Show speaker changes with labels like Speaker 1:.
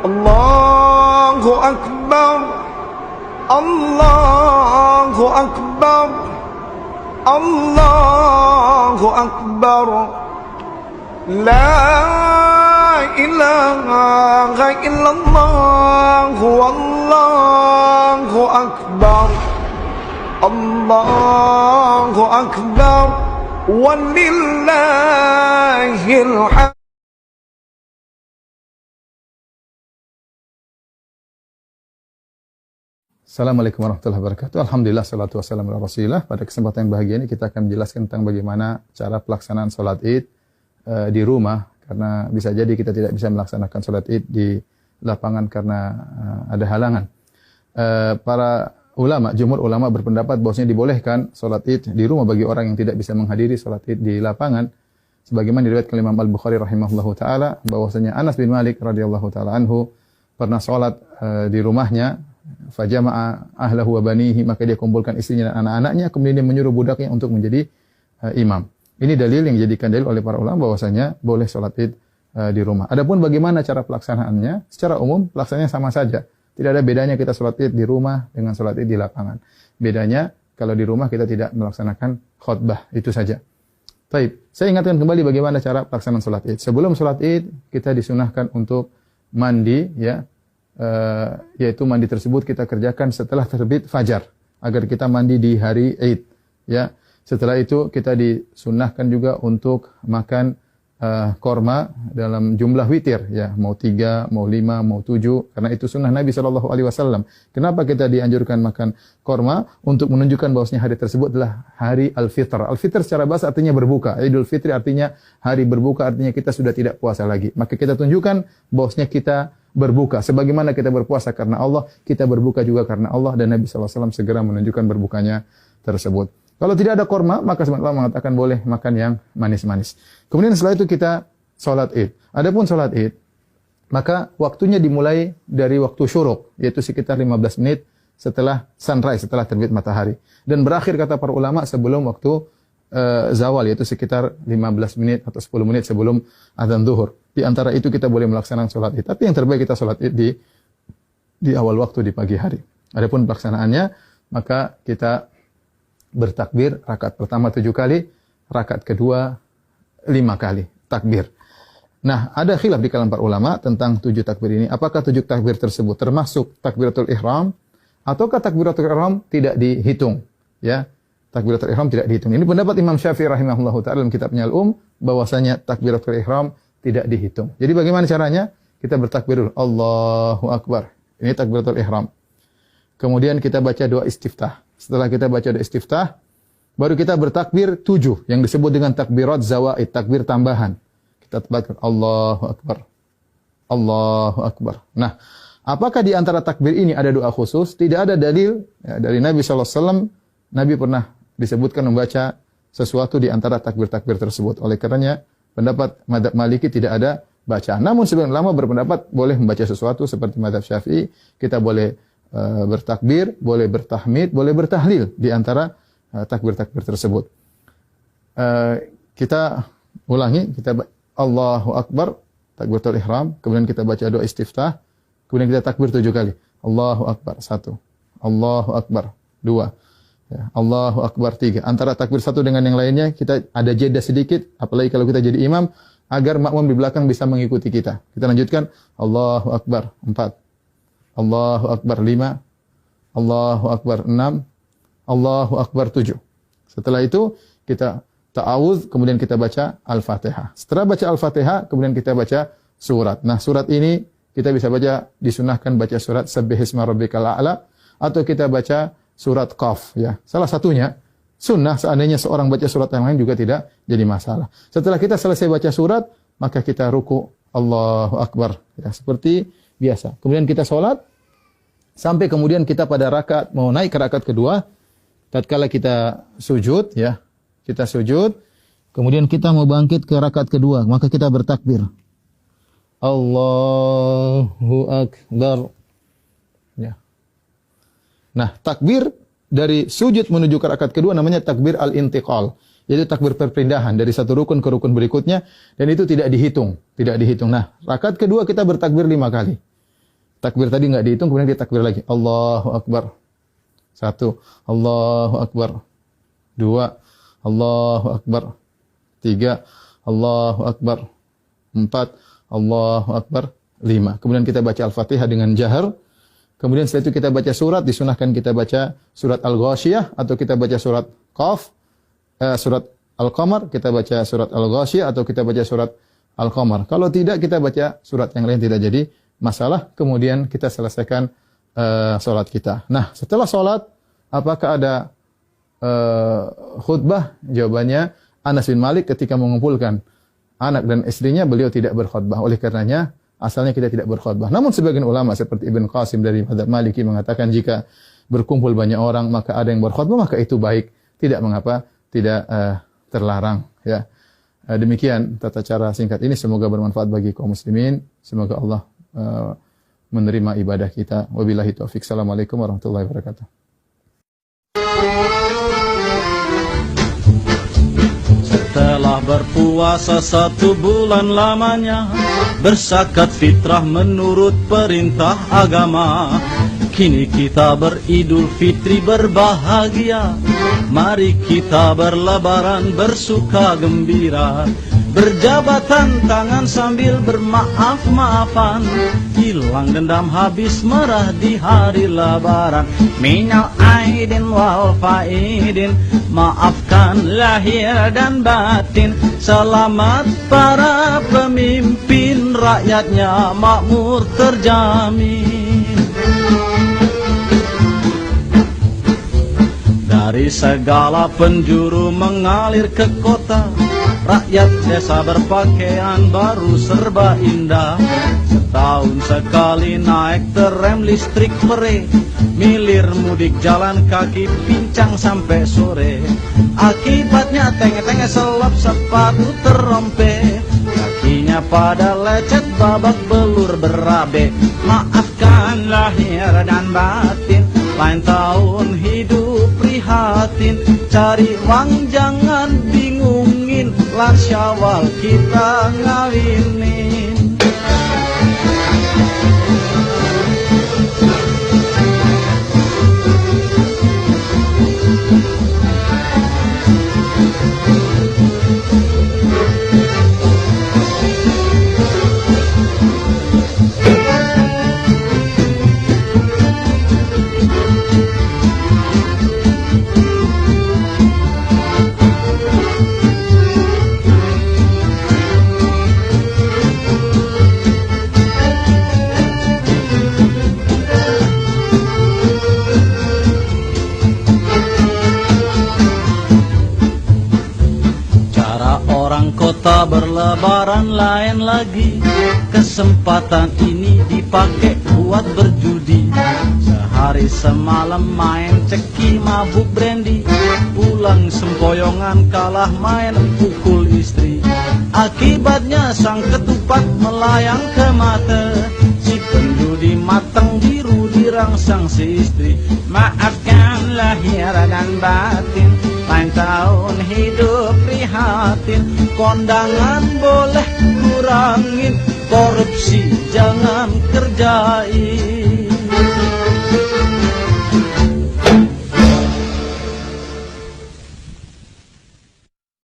Speaker 1: Allahu Akbar, Allahu Akbar, Allahu Akbar. La ilaha illallah, wallahu akbar, Allahu akbar, walillahil hamd.
Speaker 2: Assalamualaikum warahmatullahi wabarakatuh. Alhamdulillah, salatu wassalamu ala rasulillah. Pada kesempatan yang bahagia ini kita akan menjelaskan tentang bagaimana cara pelaksanaan sholat id di rumah. Karena bisa jadi kita tidak bisa melaksanakan sholat id di lapangan karena ada halangan. Para ulama, jumhur ulama berpendapat bahwasanya dibolehkan sholat id di rumah bagi orang yang tidak bisa menghadiri sholat id di lapangan. Sebagaimana diriwayatkan Imam Al-Bukhari rahimahullahu taala bahwasanya Anas bin Malik radhiyallahu taala anhu pernah sholat di rumahnya, fajama'a ahlahu wa banihi, maka dia kumpulkan istrinya dan anak-anaknya, kemudian dia menyuruh budaknya untuk menjadi imam. Ini dalil yang dijadikan dalil oleh para ulama bahwasanya boleh sholat id di rumah. Adapun bagaimana cara pelaksanaannya, secara umum pelaksanaannya sama saja. Tidak ada bedanya kita sholat id di rumah dengan sholat id di lapangan. Bedanya kalau di rumah kita tidak melaksanakan khutbah, itu saja. Baik, saya ingatkan kembali bagaimana cara pelaksanaan sholat id. Sebelum sholat id kita disunahkan untuk mandi, ya, yaitu mandi tersebut kita kerjakan setelah terbit fajar agar kita mandi di hari id, ya. Setelah itu kita disunnahkan juga untuk makan korma dalam jumlah witir, ya, mau 3, mau 5, mau 7, karena itu sunnah Nabi SAW. Kenapa kita dianjurkan makan korma? Untuk menunjukkan bahwasanya hari tersebut adalah hari Al-Fitr. Al-Fitr secara bahasa artinya berbuka. Idul Fitri artinya hari berbuka, artinya kita sudah tidak puasa lagi. Maka kita tunjukkan bahwasanya kita berbuka. Sebagaimana kita berpuasa karena Allah, kita berbuka juga karena Allah, dan Nabi SAW segera menunjukkan berbukanya tersebut. Kalau tidak ada korma, maka sebenarnya Allah mengatakan boleh makan yang manis-manis. Kemudian setelah itu kita sholat id. Adapun sholat id, maka waktunya dimulai dari waktu syuruk, yaitu sekitar 15 menit setelah sunrise, setelah terbit matahari. Dan berakhir kata para ulama sebelum waktu zawal, yaitu sekitar 15 menit atau 10 menit sebelum azan zuhur. Di antara itu kita boleh melaksanakan sholat id. Tapi yang terbaik kita sholat id di awal waktu, di pagi hari. Adapun pelaksanaannya, maka kita bertakbir rakaat pertama 7 kali, rakaat kedua 5 kali takbir. Nah, ada khilaf di kalangan para ulama tentang 7 takbir ini. Apakah 7 takbir tersebut termasuk takbiratul ihram ataukah takbiratul ihram tidak dihitung, ya? Takbiratul ihram tidak dihitung. Ini pendapat Imam Syafi'i rahimahullahu taala dalam kitabnya Al-Um, bahwasanya takbiratul ihram tidak dihitung. Jadi bagaimana caranya? Kita bertakbir dulu, Allahu Akbar. Ini takbiratul ihram. Kemudian kita baca doa istiftah. Setelah kita baca doa istiftah, baru kita bertakbir 7 yang disebut dengan takbirat zawaid, takbir tambahan. Kita takbir Allahu Akbar, Allahu Akbar. Nah, apakah di antara takbir ini ada doa khusus? Tidak ada dalil, ya, dari Nabi SAW. Nabi pernah disebutkan membaca sesuatu di antara takbir-takbir tersebut. Oleh karenanya, pendapat madzhab Maliki tidak ada bacaan. Namun sebagian ulama berpendapat boleh membaca sesuatu seperti madzhab Syafi'i. Kita boleh bertakbir, boleh bertahmid, boleh bertahlil di antara takbir-takbir tersebut. Kita ulangi, kita Allahu Akbar, takbiratul ihram, kemudian kita baca doa istiftah, kemudian kita takbir 7 kali. Allahu Akbar 1, Allahu Akbar 2, ya, Allahu Akbar 3. Antara takbir satu dengan yang lainnya kita ada jeda sedikit, apalagi kalau kita jadi imam, agar makmum di belakang bisa mengikuti kita. Kita lanjutkan Allahu Akbar 4, Allahu Akbar 5, Allahu Akbar 6, Allahu Akbar 7. Setelah itu kita ta'awudz, kemudian kita baca Al-Fatihah. Setelah baca Al-Fatihah, kemudian kita baca surat. Nah, surat ini kita bisa baca, disunahkan baca surat Sabbihisma Rabbikal A'la, atau kita baca surat Qaf, ya. Salah satunya sunnah, seandainya seorang baca surat yang lain juga tidak jadi masalah. Setelah kita selesai baca surat, maka kita ruku, Allahu Akbar, ya, seperti biasa. Kemudian kita sholat, sampai kemudian kita pada rakaat, mau naik ke rakaat kedua, tatkala kita sujud, ya, kita sujud, kemudian kita mau bangkit ke rakaat kedua, maka kita bertakbir. Allahu Akbar. Ya. Nah, takbir dari sujud menuju ke rakaat kedua namanya takbir al-intiqal. Yaitu takbir perpindahan dari satu rukun ke rukun berikutnya, dan itu tidak dihitung, tidak dihitung. Nah, rakaat kedua kita bertakbir 5 kali. Takbir tadi nggak dihitung, kemudian kita takbir lagi. Allahu Akbar. 1, Allahu Akbar. 2, Allahu Akbar. 3, Allahu Akbar. 4, Allahu Akbar. 5. Kemudian kita baca Al-Fatihah dengan jahar. Kemudian setelah itu kita baca surat, disunahkan kita baca surat Al-Ghasyiyah atau kita baca surat Qaf, surat Al-Qamar, kita baca surat Al-Ghasyiyah atau kita baca surat Al-Qamar. Kalau tidak, kita baca surat yang lain, tidak jadi masalah. Kemudian kita selesaikan salat kita. Nah, setelah salat, apakah ada khutbah? Jawabannya, Anas bin Malik ketika mengumpulkan anak dan istrinya, beliau tidak berkhutbah. Oleh karenanya, asalnya kita tidak berkhutbah. Namun sebagian ulama seperti Ibn Qasim dari mazhab Maliki mengatakan jika berkumpul banyak orang maka ada yang berkhutbah, maka itu baik, tidak mengapa, tidak terlarang, ya. Demikian tata cara singkat ini, semoga bermanfaat bagi kaum muslimin. Semoga Allah menerima ibadah kita. Wabillahi taufik. Assalamualaikum warahmatullahi wabarakatuh.
Speaker 3: Setelah berpuasa 1 bulan lamanya, berzakat fitrah menurut perintah agama. Kini kita beridul fitri berbahagia. Mari kita berlebaran bersuka gembira. Berjabatan tangan sambil bermaaf-maafan, hilang dendam habis merah di hari lebaran. Minal aidin wal faidin, maafkan lahir dan batin. Selamat para pemimpin, rakyatnya makmur terjamin. Dari segala penjuru mengalir ke kota, rakyat desa berpakaian baru serba indah. Setahun sekali naik terem listrik pere, milir mudik jalan kaki pincang sampai sore. Akibatnya tenge-tenge selap sepatu terompe, kakinya pada lecet babak belur berabe. Maafkan lahir dan batin, lain tahun hidup prihatin. Cari uang jangan bingungin, lan Syawal kita ngawinin. Kota berlebaran lain lagi, kesempatan ini dipakai buat berjudi. Sehari semalam main ceki mabuk brandy, pulang sempoyongan kalah main pukul istri. Akibatnya sang ketupat melayang ke mata, si penjudi matang biru dirangsang si istri. Maafkan lahir dan batin, lain tahun hidup prihatin. Kondangan boleh kurangin, korupsi jangan kerjain.